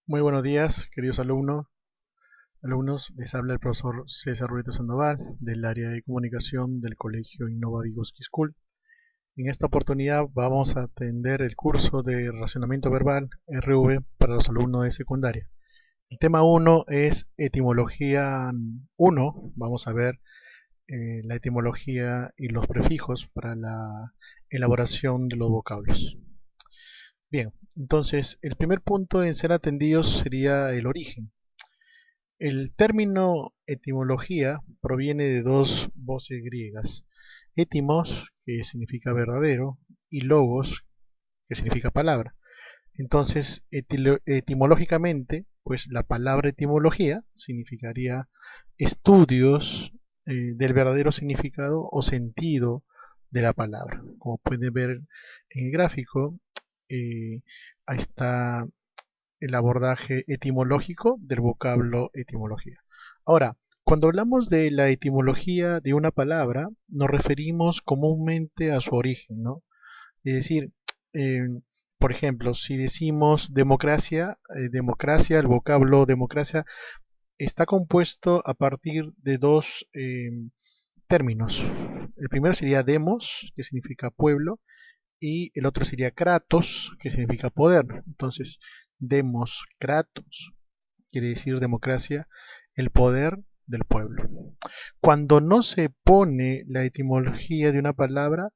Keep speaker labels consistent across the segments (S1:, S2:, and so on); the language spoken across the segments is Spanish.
S1: Muy buenos días, queridos alumnos. Les habla el profesor César Ruiz Sandoval del área de comunicación del Colegio Innova Vygotsky School. En esta oportunidad vamos a atender el curso de Racionamiento Verbal RV para los alumnos de secundaria. El tema 1 es etimología 1. Vamos a ver la etimología y los prefijos para la elaboración de los vocablos. Bien, entonces el primer punto en ser atendidos sería el origen. El término etimología proviene de dos voces griegas: etimos, que significa verdadero, y logos, que significa palabra. Entonces, etimológicamente, pues la palabra etimología significaría estudios del verdadero significado o sentido de la palabra. Como pueden ver en el gráfico, ahí está el abordaje etimológico del vocablo etimología. Ahora, cuando hablamos de la etimología de una palabra, nos referimos comúnmente a su origen, ¿no? Es decir, eh, por ejemplo, si decimos democracia, el vocablo democracia está compuesto a partir de dos términos. El primero sería demos, que significa pueblo, y el otro sería kratos, que significa poder. Entonces, demos, kratos, quiere decir democracia, el poder del pueblo. Cuando no se pone la etimología de una palabra,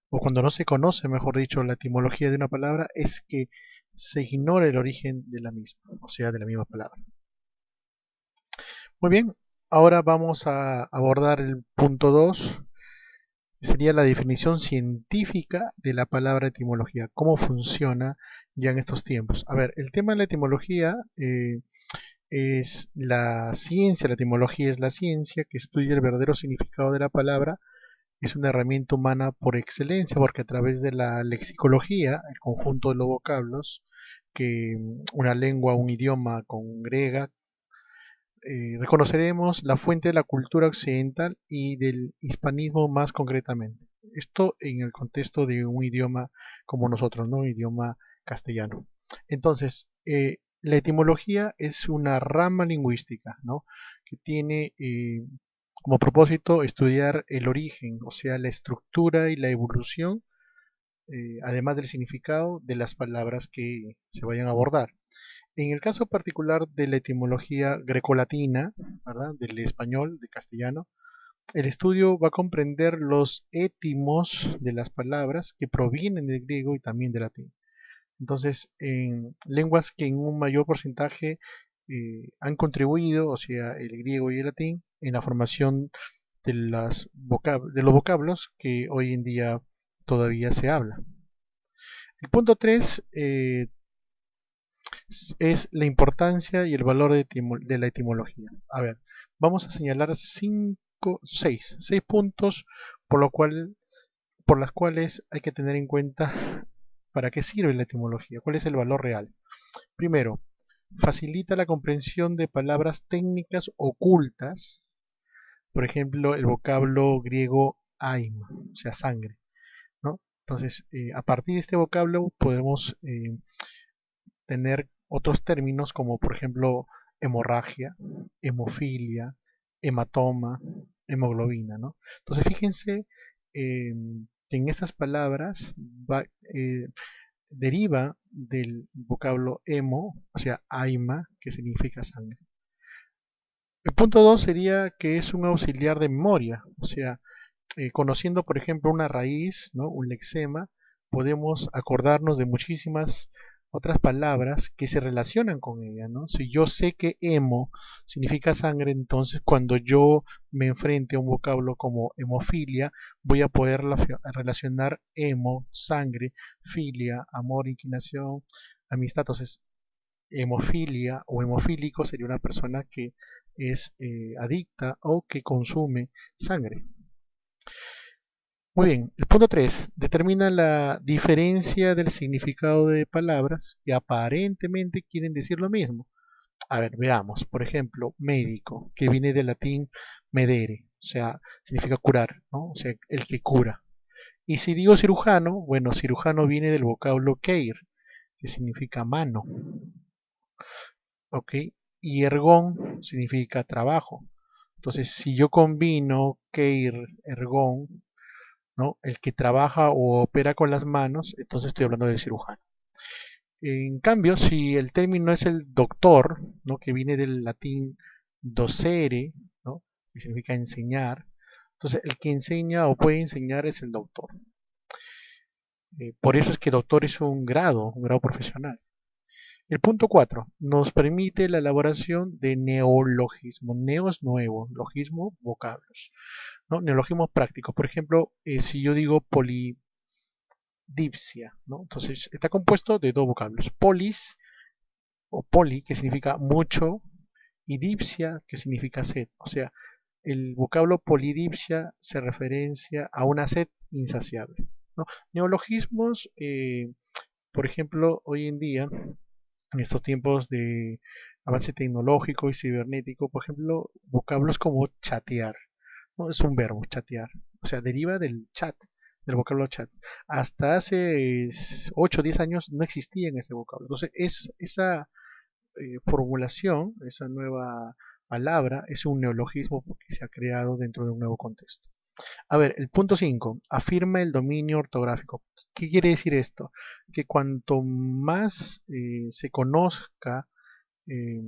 S1: o cuando no se conoce, mejor dicho, la etimología de una palabra, es que se ignora el origen de la misma, o sea, de la misma palabra. Muy bien, ahora vamos a abordar el punto 2, que sería la definición científica de la palabra etimología, cómo funciona ya en estos tiempos. A ver, el tema de la etimología es la etimología es la ciencia que estudia el verdadero significado de la palabra. Es una herramienta humana por excelencia porque a través de la lexicología, el conjunto de los vocablos, que una lengua, un idioma congrega, reconoceremos la fuente de la cultura occidental y del hispanismo más concretamente. Esto en el contexto de un idioma como nosotros, ¿no? Un idioma castellano. Entonces, la etimología es una rama lingüística, ¿no? Que tiene como propósito estudiar el origen, o sea, la estructura y la evolución, además del significado de las palabras que se vayan a abordar. En el caso particular de la etimología grecolatina, ¿verdad? Del español, de castellano, el estudio va a comprender los étimos de las palabras que provienen del griego y también del latín. Entonces, en lenguas que en un mayor porcentaje han contribuido, o sea, el griego y el latín, en la formación de los vocablos que hoy en día todavía se habla. El punto 3 es la importancia y el valor de la etimología. A ver, vamos a señalar seis puntos por, por las cuales hay que tener en cuenta para qué sirve la etimología, cuál es el valor real. Primero, facilita la comprensión de palabras técnicas ocultas, por ejemplo, el vocablo griego aima, o sea, sangre, ¿no? Entonces, a partir de este vocablo podemos tener otros términos como por ejemplo hemorragia, hemofilia, hematoma, hemoglobina, ¿no? Entonces fíjense que en estas palabras deriva del vocablo hemo, o sea, aima, que significa sangre. El punto 2 sería que es un auxiliar de memoria, o sea, conociendo por ejemplo una raíz, ¿no? Un lexema, podemos acordarnos de muchísimas otras palabras que se relacionan con ella, ¿no? Si yo sé que hemo significa sangre, entonces cuando yo me enfrente a un vocablo como hemofilia, voy a poder relacionar hemo, sangre, filia, amor, inclinación, amistad. Entonces, hemofilia o hemofílico sería una persona que es adicta o que consume sangre. Muy bien, el punto 3 determina la diferencia del significado de palabras que aparentemente quieren decir lo mismo. A ver, veamos, por ejemplo, médico, que viene del latín medere, o sea, significa curar, ¿no? O sea, el que cura. Y si digo cirujano, bueno, cirujano viene del vocablo keir, que significa mano. ¿ok? Y ergón significa trabajo. Entonces, si yo combino keir, ergón, ¿no? El que trabaja o opera con las manos, entonces estoy hablando de cirujano. En cambio, si el término es el doctor, ¿no? Que viene del latín docere, ¿no? Que significa enseñar, entonces el que enseña o puede enseñar es el doctor. Por eso es que doctor es un grado profesional. El punto 4 nos permite la elaboración de neologismos. Neo es nuevo, logismo, vocablos, ¿no? Neologismos prácticos. Por ejemplo, si yo digo polidipsia, ¿no? Entonces está compuesto de dos vocablos. Polis o poli, que significa mucho, y dipsia, que significa sed. O sea, el vocablo polidipsia se referencia a una sed insaciable, ¿no? Neologismos, por ejemplo, hoy en día, en estos tiempos de avance tecnológico y cibernético, por ejemplo, vocablos como chatear, ¿no? Es un verbo, chatear. O sea, deriva del chat, del vocablo chat. Hasta hace 8 o 10 años no existía en ese vocablo. Entonces, esa formulación, esa nueva palabra, es un neologismo porque se ha creado dentro de un nuevo contexto. A ver, el punto 5 afirma el dominio ortográfico. ¿Qué quiere decir esto? Que cuanto más se conozca eh,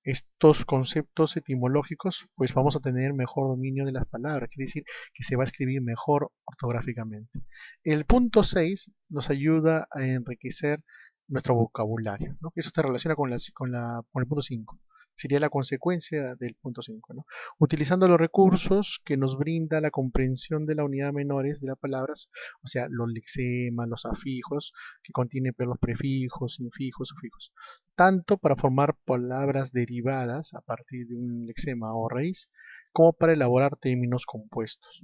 S1: estos conceptos etimológicos, pues vamos a tener mejor dominio de las palabras. Quiere decir que se va a escribir mejor ortográficamente. El punto 6 nos ayuda a enriquecer nuestro vocabulario, ¿no? Eso se relaciona con el punto 5. Sería la consecuencia del punto 5, ¿no? Utilizando los recursos que nos brinda la comprensión de la unidad menores de las palabras, o sea, los lexemas, los afijos, que contienen los prefijos, infijos, sufijos, tanto para formar palabras derivadas a partir de un lexema o raíz, como para elaborar términos compuestos.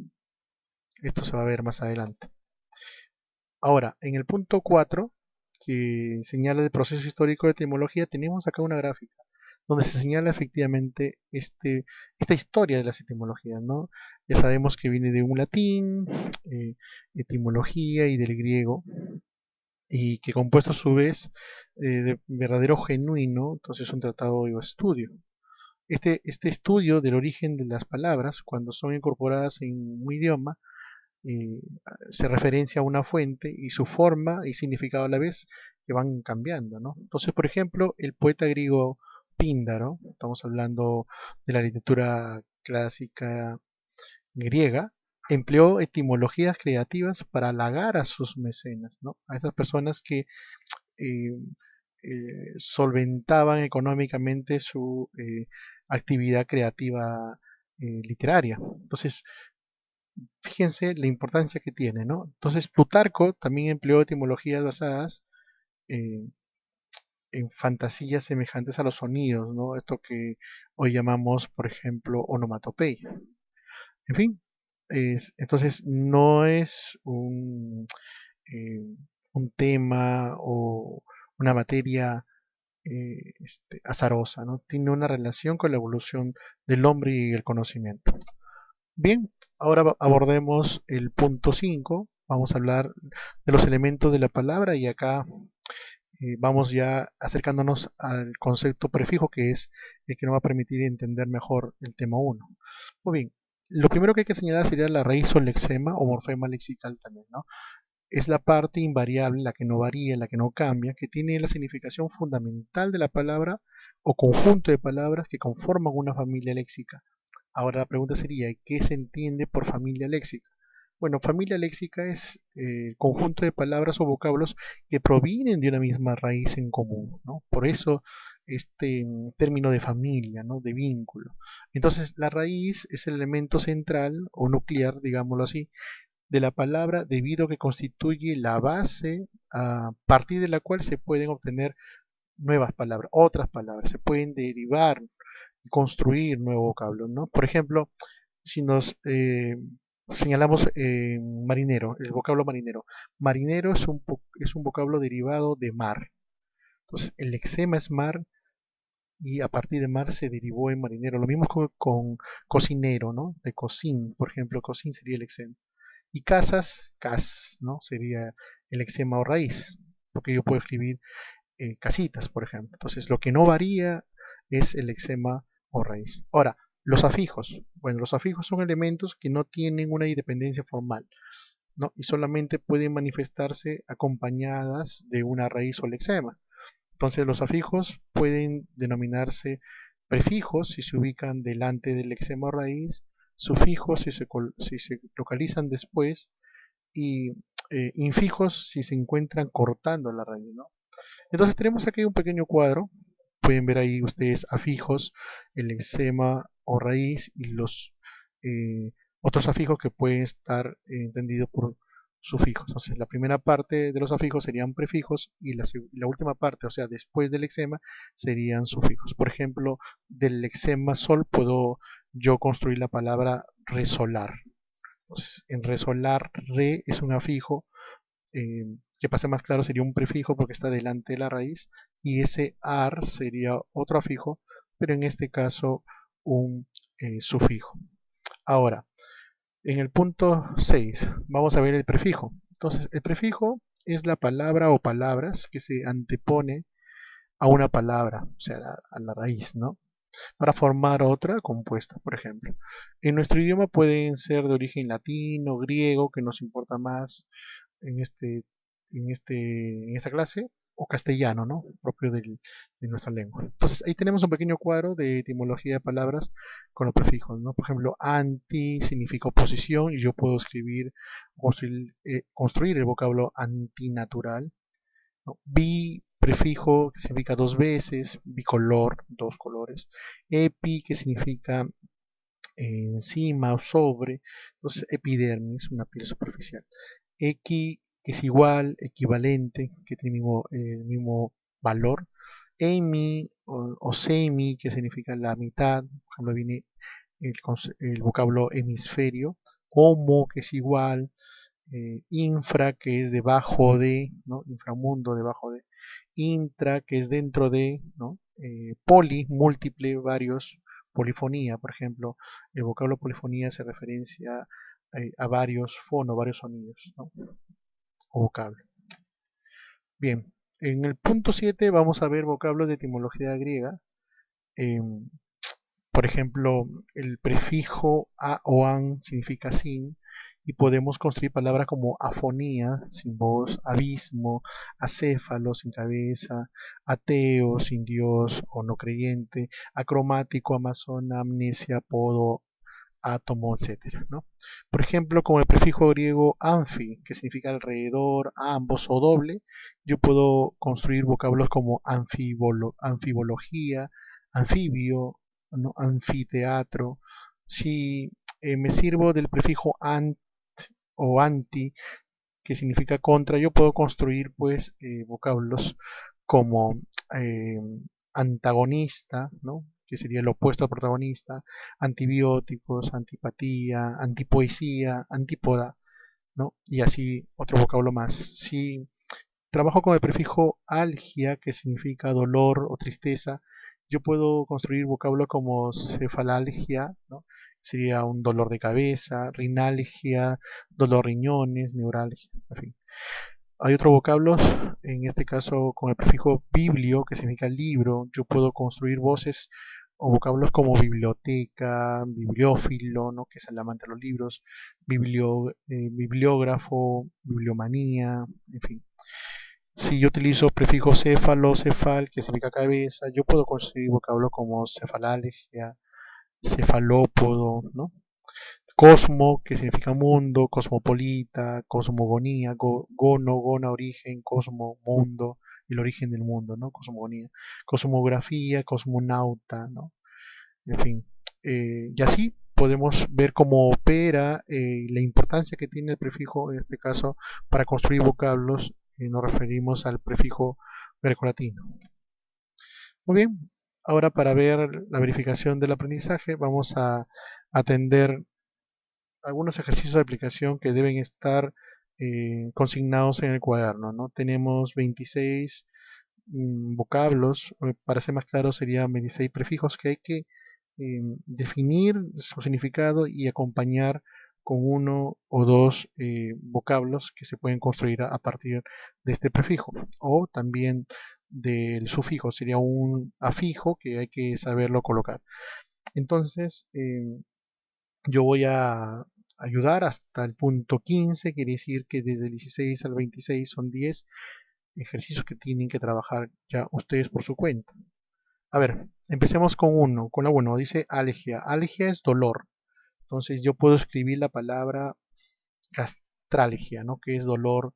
S1: Esto se va a ver más adelante. Ahora, en el punto 4, que señala el proceso histórico de etimología, tenemos acá una gráfica donde se señala efectivamente esta historia de las etimologías, ¿no? Ya sabemos que viene de un latín, etimología, y del griego, y que compuesto a su vez de verdadero genuino, entonces es un tratado o estudio. Este estudio del origen de las palabras, cuando son incorporadas en un idioma, eh, se referencia a una fuente y su forma y significado a la vez que van cambiando, ¿no? Entonces, por ejemplo, el poeta griego Píndaro, estamos hablando de la literatura clásica griega, empleó etimologías creativas para halagar a sus mecenas, ¿no? A esas personas que eh, solventaban económicamente su actividad creativa literaria. Entonces, fíjense la importancia que tiene, ¿no? Entonces, Plutarco también empleó etimologías basadas eh, en fantasías semejantes a los sonidos, ¿no? Esto que hoy llamamos, por ejemplo, onomatopeya. En fin, entonces no es eh, un tema o una materia azarosa, ¿no? Tiene una relación con la evolución del hombre y el conocimiento. Bien, ahora abordemos el punto 5. Vamos a hablar de los elementos de la palabra y acá vamos ya acercándonos al concepto prefijo, que es el que nos va a permitir entender mejor el tema 1. Muy bien, lo primero que hay que señalar sería la raíz o lexema o morfema lexical también, ¿no? Es la parte invariable, la que no varía, la que no cambia, que tiene la significación fundamental de la palabra o conjunto de palabras que conforman una familia léxica. Ahora la pregunta sería, ¿qué se entiende por familia léxica? Bueno, familia léxica es el conjunto de palabras o vocablos que provienen de una misma raíz en común, ¿no? Por eso este término de familia, ¿no? De vínculo. Entonces, la raíz es el elemento central o nuclear, digámoslo así, de la palabra debido a que constituye la base a partir de la cual se pueden obtener nuevas palabras, otras palabras, se pueden derivar y construir nuevos vocablos, ¿no? Por ejemplo, si nos señalamos marinero, el vocablo marinero. Marinero es un vocablo derivado de mar. Entonces, el lexema es mar y a partir de mar se derivó en marinero. Lo mismo con cocinero, ¿no? De cocin, por ejemplo, cocin sería el lexema. Y casas, cas, ¿no? Sería el lexema o raíz, porque yo puedo escribir casitas, por ejemplo. Entonces, lo que no varía es el lexema o raíz. Ahora, los afijos. Bueno, los afijos son elementos que no tienen una independencia formal, ¿no? Y solamente pueden manifestarse acompañadas de una raíz o lexema. Entonces los afijos pueden denominarse prefijos si se ubican delante del lexema o raíz, sufijos si se localizan después y infijos si se encuentran cortando la raíz, ¿no? Entonces tenemos aquí un pequeño cuadro. Pueden ver ahí ustedes afijos, el lexema o raíz y los otros afijos que pueden estar entendidos por sufijos. Entonces la primera parte de los afijos serían prefijos y la última parte, o sea, después del lexema, serían sufijos. Por ejemplo, del lexema sol puedo yo construir la palabra resolar. Entonces, en resolar, re es un afijo, que para ser más claro sería un prefijo porque está delante de la raíz, y ese ar sería otro afijo, pero en este caso un sufijo. Ahora, en el punto 6 vamos a ver el prefijo. Entonces, el prefijo es la palabra o palabras que se antepone a una palabra, o sea, a la raíz, ¿no? Para formar otra compuesta, por ejemplo. En nuestro idioma pueden ser de origen latino, griego, que nos importa más en en esta clase, o castellano, ¿no? Propio de nuestra lengua. Entonces, ahí tenemos un pequeño cuadro de etimología de palabras con los prefijos, ¿no? Por ejemplo, anti significa oposición y yo puedo construir el vocablo antinatural, ¿no? Bi, prefijo, que significa dos veces, bicolor, dos colores. Epi, que significa encima o sobre, entonces epidermis, una piel superficial. Equi, que es igual, equivalente, que tiene el mismo valor. Emi o semi, que significa la mitad, por ejemplo, viene el vocablo hemisferio. Homo, que es igual, infra, que es debajo de, ¿no? Inframundo, debajo de. Intra, que es dentro de, ¿no? Poli, múltiple, varios. Polifonía, por ejemplo, el vocablo polifonía se referencia a varios fonos, varios sonidos, ¿no? O vocablo. Bien, en el punto 7 vamos a ver vocablos de etimología griega. Eh, por ejemplo, el prefijo a o an significa sin, y podemos construir palabras como afonía, sin voz, abismo, acéfalo, sin cabeza, ateo, sin Dios o no creyente, acromático, amazona, amnesia, podo, átomo, etcétera, ¿no? Por ejemplo, como el prefijo griego anfi, que significa alrededor, ambos o doble, yo puedo construir vocablos como anfibología, anfibio, ¿no? Anfiteatro. Si me sirvo del prefijo ant o anti, que significa contra, yo puedo construir pues vocablos como eh, antagonista, ¿no? Que sería el opuesto al protagonista, antibióticos, antipatía, antipoesía, antípoda, ¿no? Y así otro vocablo más. Si trabajo con el prefijo algia, que significa dolor o tristeza, yo puedo construir vocablos como cefalalgia, ¿no? Sería un dolor de cabeza, rinalgia, dolor riñones, neuralgia, en fin. Hay otros vocablos, en este caso con el prefijo biblio, que significa libro, yo puedo construir voces o vocablos como biblioteca, bibliófilo, ¿no? Que es el amante de los libros, bibliógrafo, bibliomanía, en fin. Si yo utilizo prefijo céfalo, cefal, que significa cabeza, yo puedo construir vocablos como cefalalgia, cefalópodo, ¿no? Cosmo, que significa mundo, cosmopolita, cosmogonía, gono, gona, origen, cosmo, mundo, el origen del mundo, ¿no? Cosmogonía, cosmografía, cosmonauta, ¿no? En fin, y así podemos ver cómo opera la importancia que tiene el prefijo, en este caso, para construir vocablos, y nos referimos al prefijo grecolatino. Muy bien, ahora para ver la verificación del aprendizaje vamos a atender algunos ejercicios de aplicación que deben estar consignados en el cuaderno, ¿no? Tenemos 26 vocablos, para ser más claro serían 26 prefijos que hay que definir su significado y acompañar con uno o dos vocablos que se pueden construir a partir de este prefijo, o también del sufijo, sería un afijo que hay que saberlo colocar. Entonces, yo voy a ayudar hasta el punto 15, quiere decir que desde el 16 al 26 son 10 ejercicios que tienen que trabajar ya ustedes por su cuenta. A ver, empecemos con la 1, dice alergia. Alergia es dolor. Entonces yo puedo escribir la palabra gastralgia, ¿no? Que es dolor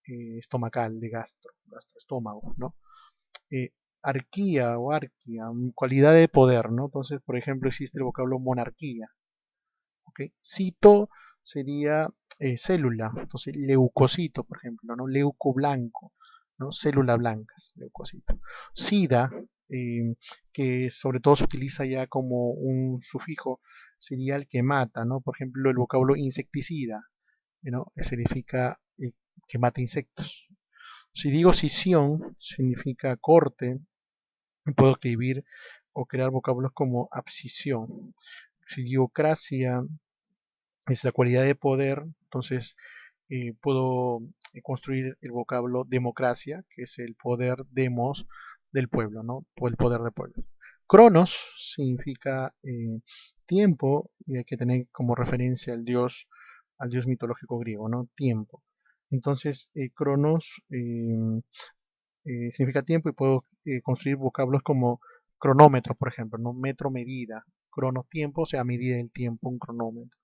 S1: estomacal, de gastroestómago, ¿no? Eh, arquía o arquia, cualidad de poder, ¿no? Entonces, por ejemplo, existe el vocablo monarquía, ¿ok? Cito sería célula, entonces leucocito, por ejemplo, ¿no? Leuco blanco, ¿no? Células blancas, leucocito. Sida, eh, que sobre todo se utiliza ya como un sufijo, sería el que mata, ¿no? Por ejemplo, el vocablo insecticida, ¿no? Significa que mata insectos. Si digo cisión, significa corte, puedo escribir o crear vocablos como abscisión. Si digo cracia, es la cualidad de poder, entonces puedo construir el vocablo democracia, que es el poder demos del pueblo, ¿no? O el poder del pueblo. Cronos significa tiempo y hay que tener como referencia al dios mitológico griego, ¿no? Tiempo. Entonces, Cronos significa tiempo y puedo construir vocablos como cronómetro, por ejemplo, ¿no? Metro, medida, crono, tiempo, o sea, medida del tiempo, un cronómetro.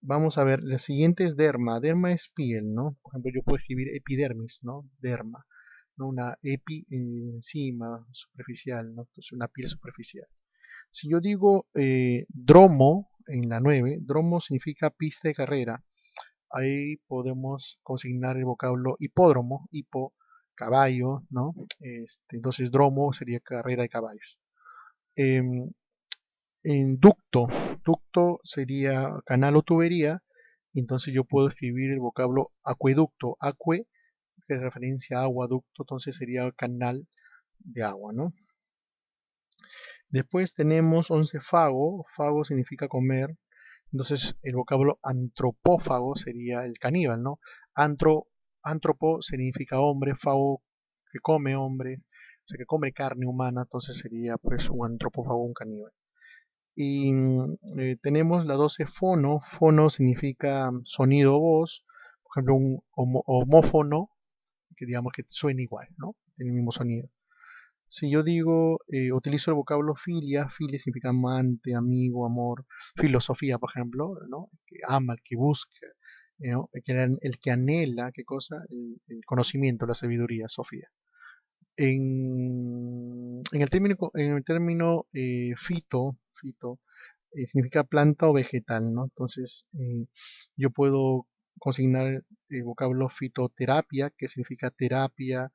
S1: Vamos a ver, la siguiente es derma. Derma es piel, ¿no? Por ejemplo, yo puedo escribir epidermis, ¿no? Derma, ¿no? Una epi encima superficial, ¿no? Entonces una piel superficial. Si yo digo dromo en la 9, dromo significa pista de carrera. Ahí podemos consignar el vocablo hipódromo, hipo, caballo, ¿no? Entonces dromo sería carrera de caballos. Em, en ducto, ducto sería canal o tubería, entonces yo puedo escribir el vocablo acueducto, acue, que es referencia a agua, ducto, entonces sería el canal de agua, ¿no? Después tenemos 11 fago, fago significa comer, entonces el vocablo antropófago sería el caníbal, ¿no? Antropo significa hombre, fago que come hombre, o sea que come carne humana, entonces sería pues un antropófago, un caníbal. Y tenemos la 12 fono. Fono significa sonido o voz. Por ejemplo, un homófono, que digamos que suena igual, ¿no? Tiene el mismo sonido. Si yo digo, utilizo el vocablo filia, filia significa amante, amigo, amor, filosofía, por ejemplo, ¿no? El que ama, el que busca, ¿no? El que anhela, ¿qué cosa? El conocimiento, la sabiduría, Sofía. En el término fito significa planta o vegetal, ¿no? Entonces, yo puedo consignar el vocablo fitoterapia, que significa terapia,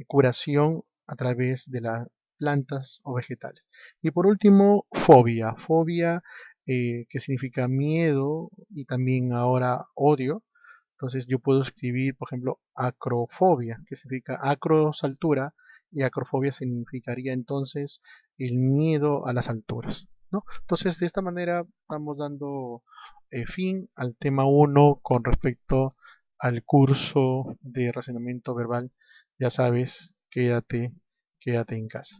S1: curación a través de las plantas o vegetales. Y por último, fobia. Fobia, que significa miedo y también ahora odio. Entonces yo puedo escribir, por ejemplo, acrofobia, que significa acros altura, y acrofobia significaría entonces el miedo a las alturas, ¿no? Entonces de esta manera vamos dando fin al tema 1 con respecto al curso de razonamiento verbal. Ya sabes, quédate en casa.